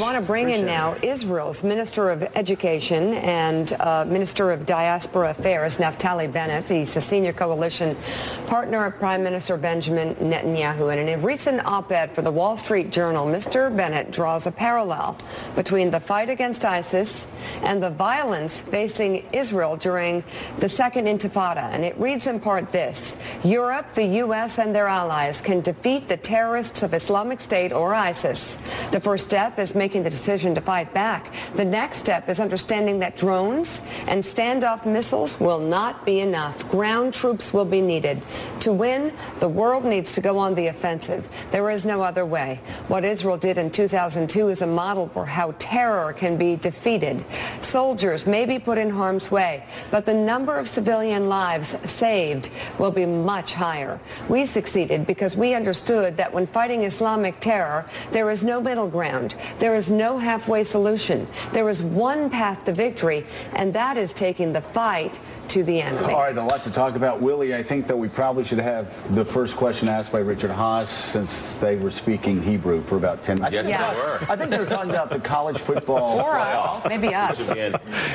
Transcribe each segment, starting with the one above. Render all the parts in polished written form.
I want to bring in now Israel's Minister of Education and Minister of Diaspora Affairs, Naftali Bennett. He's a senior coalition partner of Prime Minister Benjamin Netanyahu. And in a recent op-ed for the Wall Street Journal, Mr. Bennett draws a parallel between the fight against ISIS and the violence facing Israel during the Second Intifada. And it reads in part this: Europe, the U.S., and their allies can defeat the terrorists of Islamic State or ISIS. The first step is making the decision to fight back. The next step is understanding that drones and standoff missiles will not be enough. Ground troops will be needed. To win, the world needs to go on the offensive. There is no other way. What Israel did in 2002 is a model for how terror can be defeated. Soldiers may be put in harm's way, but the number of civilian lives saved will be much higher. We succeeded because we understood that when fighting Islamic terror, there is no middle ground. There is no halfway solution. There is one path to victory, and that is taking the fight to the enemy. All right, a lot to talk about. Willie, I think that we probably should have the first question asked by Richard Haas, since they were speaking Hebrew for about 10 minutes. Yes, I think they were talking about the college football or us. Maybe us.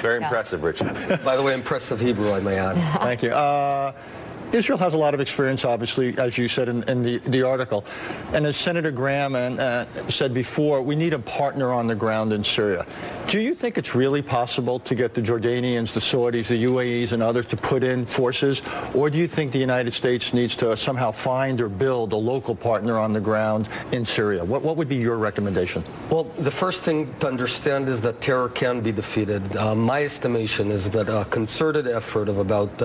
Very impressive, Richard. By the way, impressive Hebrew, I may add. Thank you. Israel has a lot of experience, obviously, as you said in the article. And as Senator Graham said before, we need a partner on the ground in Syria. Do you think it's really possible to get the Jordanians, the Saudis, the UAEs, and others to put in forces? Or do you think the United States needs to somehow find or build a local partner on the ground in Syria? What would be your recommendation? Well, the first thing to understand is that terror can be defeated. My estimation is that a concerted effort of about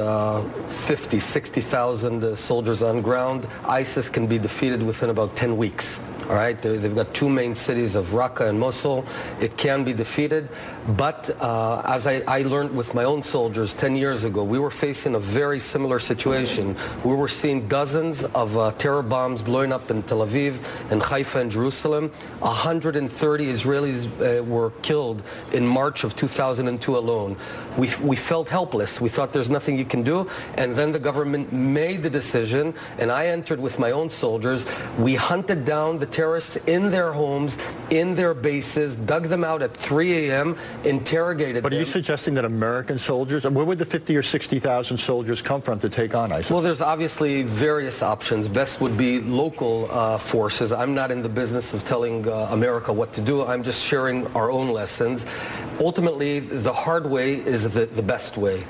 50, 60,000 soldiers on ground, ISIS can be defeated within about 10 weeks. All right, they've got two main cities of Raqqa and Mosul. It can be defeated, but as I learned with my own soldiers 10 years ago, we were facing a very similar situation. We were seeing dozens of terror bombs blowing up in Tel Aviv and Haifa and Jerusalem. 130 Israelis were killed in March of 2002 alone. We felt helpless. We thought there's nothing you can do, and then the government made the decision, and I entered with my own soldiers. We hunted down the terrorists in their homes, in their bases, dug them out at 3 a.m., interrogated them. But are you suggesting that American soldiers, where would the 50 or 60,000 soldiers come from to take on ISIS? Well, there's obviously various options. Best would be local forces. I'm not in the business of telling America what to do. I'm just sharing our own lessons. Ultimately, the hard way is the best way.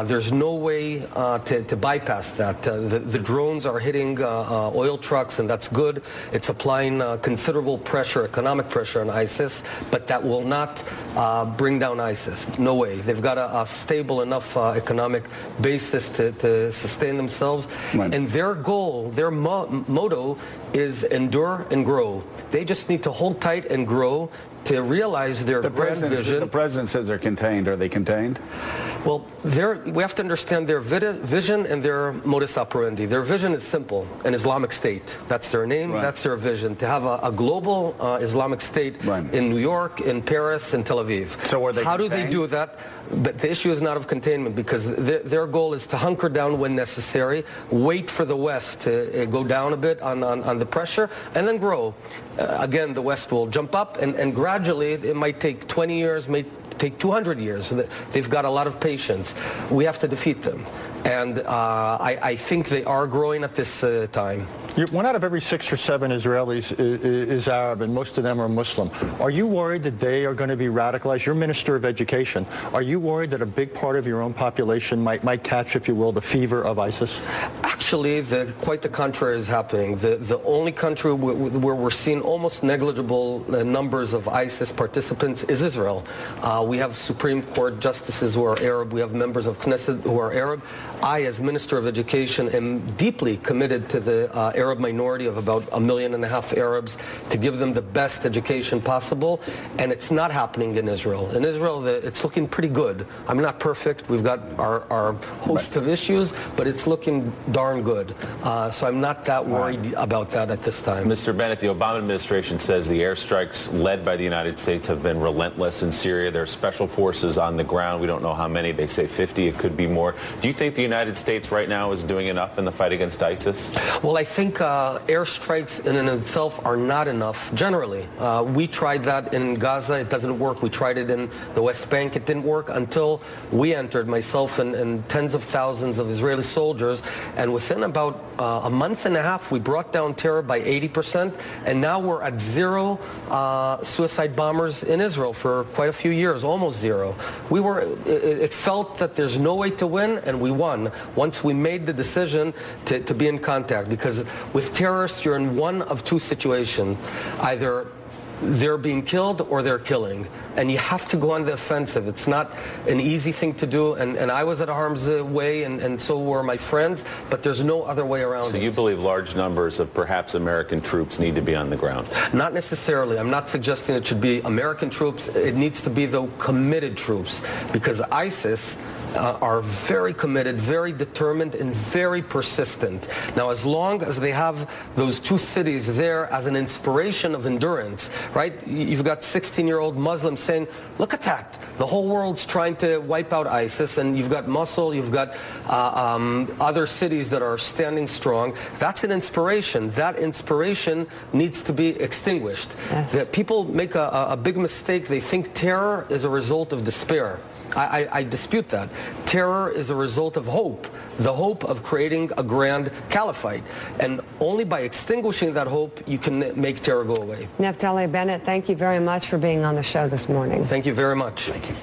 There's no way to bypass that. The drones are hitting oil trucks, and that's good. It's applying considerable pressure, economic pressure on ISIS, but that will not bring down ISIS. No way. They've got a stable enough economic basis to sustain themselves. Right. And their goal, their motto is endure and grow. They just need to hold tight and grow to realize their grand vision. The president says they're contained. Are they contained? Well, we have to understand their vision and their modus operandi. Their vision is simple: an Islamic State. That's their name. Right. That's their vision. To have a global Islamic State in New York, in Paris, in Tel Aviv. So are they How contained? do they do that? But the issue is not of containment, because their goal is to hunker down when necessary, wait for the West to go down a bit on the pressure, and then grow. Again, the West will jump up, and gradually, it might take 20 years, may take 200 years. They've got a lot of patience. We have to defeat them. And I think they are growing at this time. One out of every 6 or 7 Israelis is Arab, and most of them are Muslim. Are you worried that they are going to be radicalized? You're Minister of Education. Are you worried that a big part of your own population might catch, if you will, the fever of ISIS? Actually, quite the contrary is happening. The only country where we're seeing almost negligible numbers of ISIS participants is Israel. We have Supreme Court justices who are Arab. We have members of Knesset who are Arab. I, as Minister of Education, am deeply committed to the Arab minority of about 1.5 million Arabs, to give them the best education possible, and it's not happening in Israel. In Israel, it's looking pretty good. I'm not perfect. We've got our host of issues, but it's looking darn good. So I'm not that worried about that at this time. Mr. Bennett, the Obama administration says the airstrikes led by the United States have been relentless in Syria. There are special forces on the ground. We don't know how many. They say 50. It could be more. Do you think the United States right now is doing enough in the fight against ISIS? Well, I think think airstrikes in and of itself are not enough, generally. We tried that in Gaza. It doesn't work. We tried it in the West Bank. It didn't work until we entered, myself and tens of thousands of Israeli soldiers. And within about a month and a half, we brought down terror by 80%. And now we're at zero suicide bombers in Israel for quite a few years, almost zero. It felt that there's no way to win, and we won once we made the decision to be in contact. Because with terrorists, you're in one of two situations. Either they're being killed or they're killing. And you have to go on the offensive. It's not an easy thing to do. And I was at harm's way, and so were my friends, but there's no other way around it. So you believe large numbers of perhaps American troops need to be on the ground? Not necessarily. I'm not suggesting it should be American troops. It needs to be, though, committed troops, because ISIS are very committed, very determined, and very persistent. Now, as long as they have those two cities there as an inspiration of endurance, right? You've got 16-year-old Muslims saying, look at that. The whole world's trying to wipe out ISIS, and you've got Mosul, you've got other cities that are standing strong. That's an inspiration. That inspiration needs to be extinguished. Yes. That people make a big mistake. They think terror is a result of despair. I dispute that. Terror is a result of hope, the hope of creating a grand caliphate. And only by extinguishing that hope, you can make terror go away. Naftali Bennett, thank you very much for being on the show this morning. Thank you very much. Thank you.